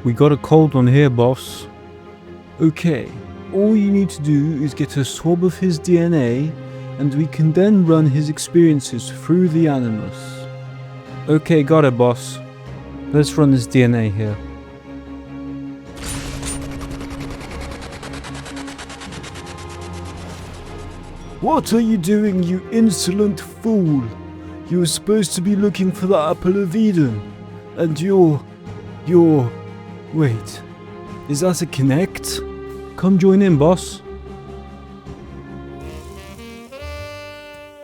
We got a cold one here, boss. Okay, all you need to do is get a swab of his DNA, and we can then run his experiences through the animus. Okay, got it, boss. Let's run his DNA here. What are you doing, you insolent fool? You were supposed to be looking for the Apple of Eden, and you're... Wait, is that a Kinect? Come join in, boss.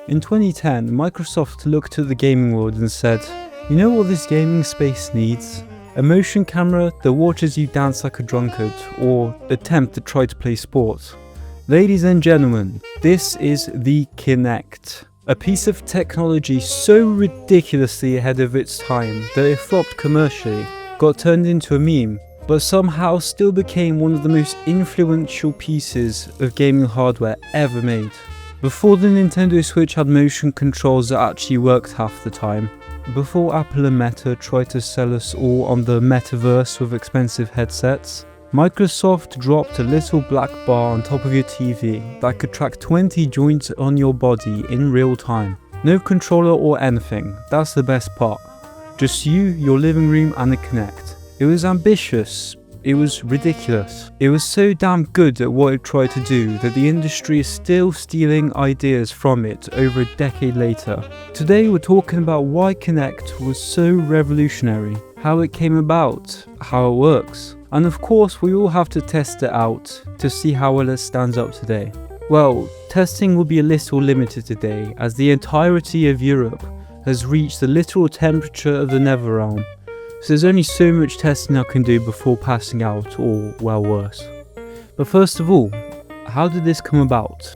In 2010, Microsoft looked at the gaming world and said, you know what this gaming space needs? A motion camera that watches you dance like a drunkard, or attempt to try to play sport. Ladies and gentlemen, this is the Kinect. A piece of technology so ridiculously ahead of its time that it flopped commercially, got turned into a meme, but somehow still became one of the most influential pieces of gaming hardware ever made. Before the Nintendo Switch had motion controls that actually worked half the time, before Apple and Meta tried to sell us all on the metaverse with expensive headsets, Microsoft dropped a little black bar on top of your TV that could track 20 joints on your body in real time. No controller or anything, that's the best part. Just you, your living room and a Kinect. It was ambitious, it was ridiculous. It was so damn good at what it tried to do that the industry is still stealing ideas from it over a decade later. Today we're talking about why Kinect was so revolutionary, how it came about, how it works. And of course we all have to test it out to see how well it stands up today. Well, testing will be a little limited today as the entirety of Europe has reached the literal temperature of the Netherrealm. So there's only so much testing I can do before passing out or well worse. But first of all, how did this come about?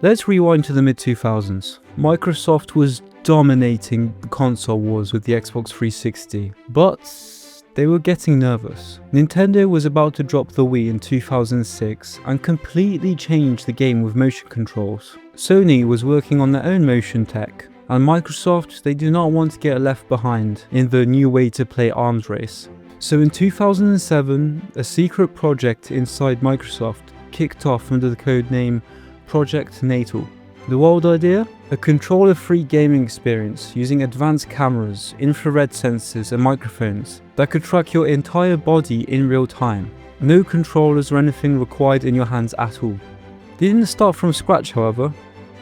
Let's rewind to the mid-2000s. Microsoft was dominating the console wars with the Xbox 360, but they were getting nervous. Nintendo was about to drop the Wii in 2006 and completely change the game with motion controls. Sony was working on their own motion tech, and Microsoft, they do not want to get left behind in the new way to play arms race. So in 2007, a secret project inside Microsoft kicked off under the codename Project Natal. The wild idea? A controller-free gaming experience using advanced cameras, infrared sensors and microphones that could track your entire body in real time. No controllers or anything required in your hands at all. They didn't start from scratch, however.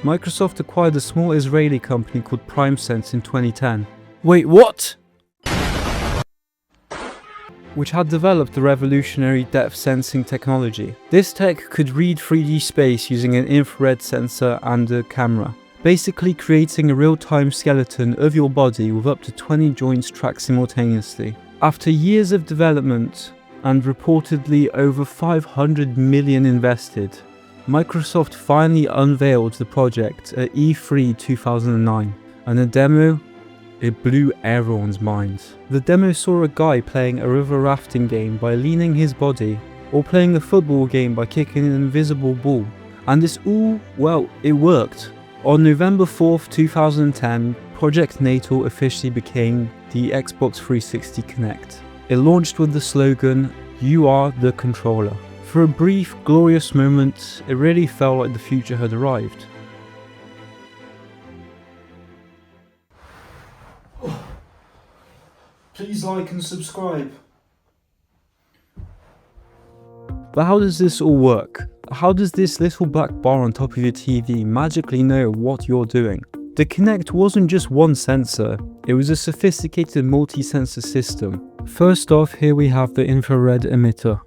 Microsoft acquired a small Israeli company called PrimeSense in 2010. Wait, what? Which had developed the revolutionary depth sensing technology. This tech could read 3D space using an infrared sensor and a camera, basically creating a real-time skeleton of your body with up to 20 joints tracked simultaneously. After years of development and reportedly over 500 million invested, Microsoft finally unveiled the project at E3 2009, and the demo, it blew everyone's minds. The demo saw a guy playing a river rafting game by leaning his body, or playing a football game by kicking an invisible ball. And this all, well, it worked. On November 4th, 2010, Project Natal officially became the Xbox 360 Kinect. It launched with the slogan, "You are the controller." For a brief, glorious moment, it really felt like the future had arrived. Please like and subscribe. But how does this all work? How does this little black bar on top of your TV magically know what you're doing? The Kinect wasn't just one sensor, it was a sophisticated multi-sensor system. First off, here we have the infrared emitter,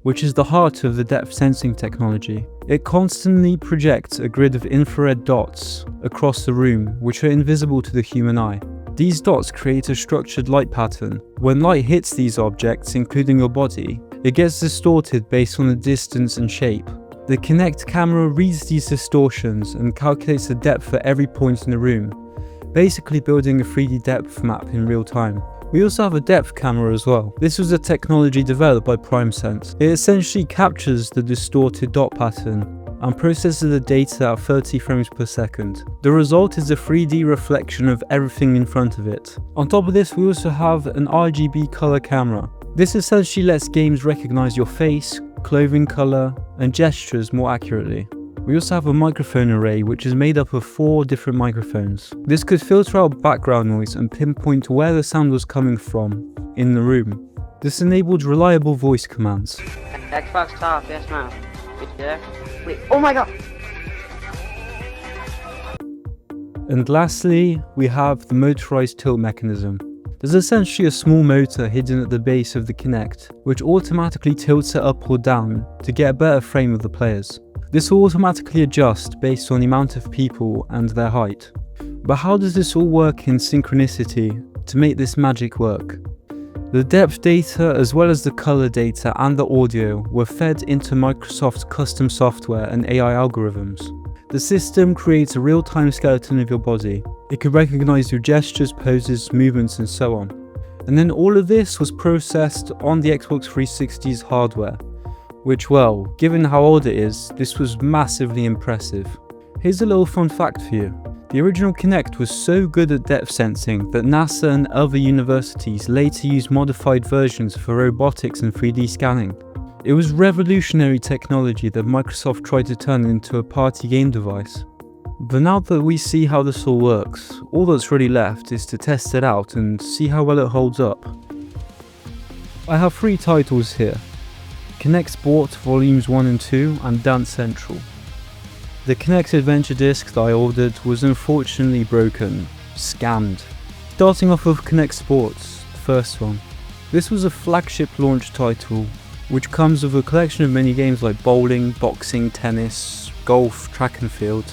which is the heart of the depth sensing technology. It constantly projects a grid of infrared dots across the room, which are invisible to the human eye. These dots create a structured light pattern. When light hits these objects, including your body, it gets distorted based on the distance and shape. The Kinect camera reads these distortions and calculates the depth for every point in the room, basically building a 3D depth map in real time. We also have a depth camera as well. This was a technology developed by PrimeSense. It essentially captures the distorted dot pattern and processes the data at 30 frames per second. The result is a 3D reflection of everything in front of it. On top of this, we also have an RGB color camera. This essentially lets games recognize your face, clothing color, and gestures more accurately. We also have a microphone array which is made up of 4 different microphones. This could filter out background noise and pinpoint where the sound was coming from in the room. This enabled reliable voice commands. Xbox top, yes ma'am. Yeah. Wait, oh my god! And lastly, we have the motorized tilt mechanism. There's essentially a small motor hidden at the base of the Kinect, which automatically tilts it up or down to get a better frame of the players. This will automatically adjust based on the amount of people and their height. But how does this all work in synchronicity to make this magic work? The depth data as well as the color data and the audio were fed into Microsoft's custom software and AI algorithms. The system creates a real-time skeleton of your body. It could recognize your gestures, poses, movements and so on. And then all of this was processed on the Xbox 360's hardware. Which, well, given how old it is, this was massively impressive. Here's a little fun fact for you. The original Kinect was so good at depth sensing that NASA and other universities later used modified versions for robotics and 3D scanning. It was revolutionary technology that Microsoft tried to turn into a party game device. But now that we see how this all works, all that's really left is to test it out and see how well it holds up. I have 3 titles here. Kinect Sports Volumes 1 and 2 and Dance Central. The Kinect Adventure Disc that I ordered was unfortunately broken, scammed. Starting off with Kinect Sports, the first one. This was a flagship launch title, which comes with a collection of mini games like bowling, boxing, tennis, golf, track and field.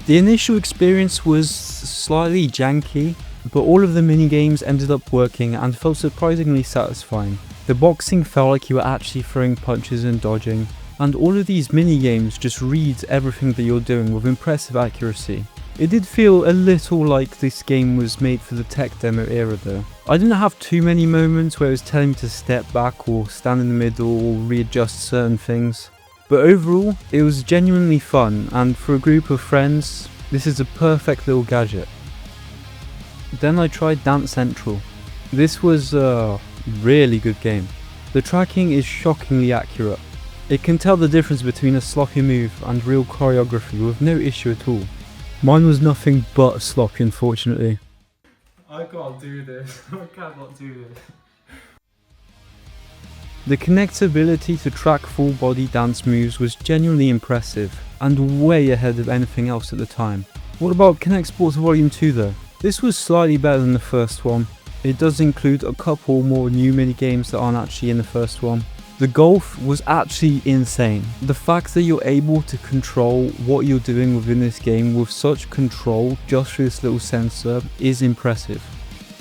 The initial experience was slightly janky, but all of the mini games ended up working and felt surprisingly satisfying. The boxing felt like you were actually throwing punches and dodging, and all of these mini games just read everything that you're doing with impressive accuracy. It did feel a little like this game was made for the tech demo era though. I didn't have too many moments where it was telling me to step back or stand in the middle or readjust certain things. But overall, it was genuinely fun, and for a group of friends, this is a perfect little gadget. Then I tried Dance Central. This was a really good game. The tracking is shockingly accurate. It can tell the difference between a sloppy move and real choreography with no issue at all. Mine was nothing but sloppy, unfortunately. I can't do this. I cannot do this. The Kinect's ability to track full body dance moves was genuinely impressive and way ahead of anything else at the time. What about Kinect Sports Volume 2 though? This was slightly better than the first one. It does include a couple more new mini games that aren't actually in the first one. The golf was actually insane. The fact that you're able to control what you're doing within this game with such control just through this little sensor is impressive.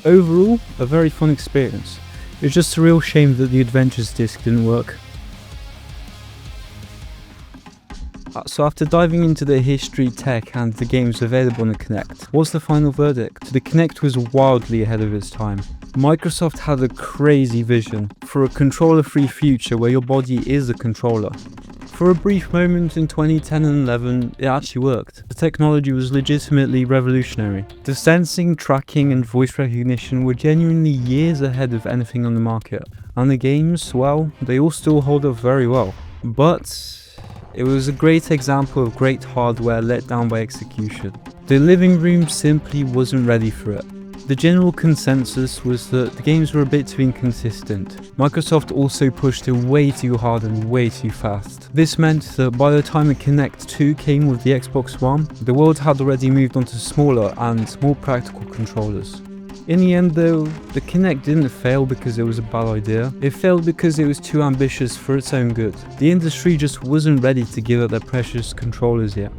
Overall, a very fun experience. It's just a real shame that the Adventures disc didn't work. So after diving into the history, tech and the games available on the Kinect, what's the final verdict? The Kinect was wildly ahead of its time. Microsoft had a crazy vision for a controller-free future where your body is a controller. For a brief moment in 2010 and 11, it actually worked. The technology was legitimately revolutionary. The sensing, tracking and voice recognition were genuinely years ahead of anything on the market. And the games, well, they all still hold up very well. But it was a great example of great hardware let down by execution. The living room simply wasn't ready for it. The general consensus was that the games were a bit too inconsistent. Microsoft also pushed it way too hard and way too fast. This meant that by the time the Kinect 2 came with the Xbox One, the world had already moved on to smaller and more practical controllers. In the end though, the Kinect didn't fail because it was a bad idea. It failed because it was too ambitious for its own good. The industry just wasn't ready to give up their precious controllers yet.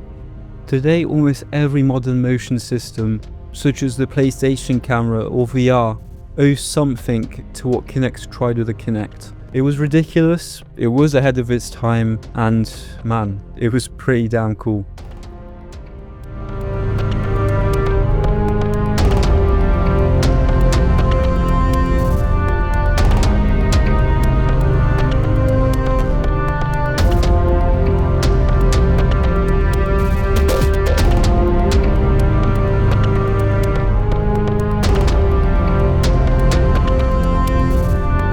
Today, almost every modern motion system, such as the PlayStation camera or VR, owes something to what Kinect tried with the Kinect. It was ridiculous, it was ahead of its time, and man, it was pretty damn cool.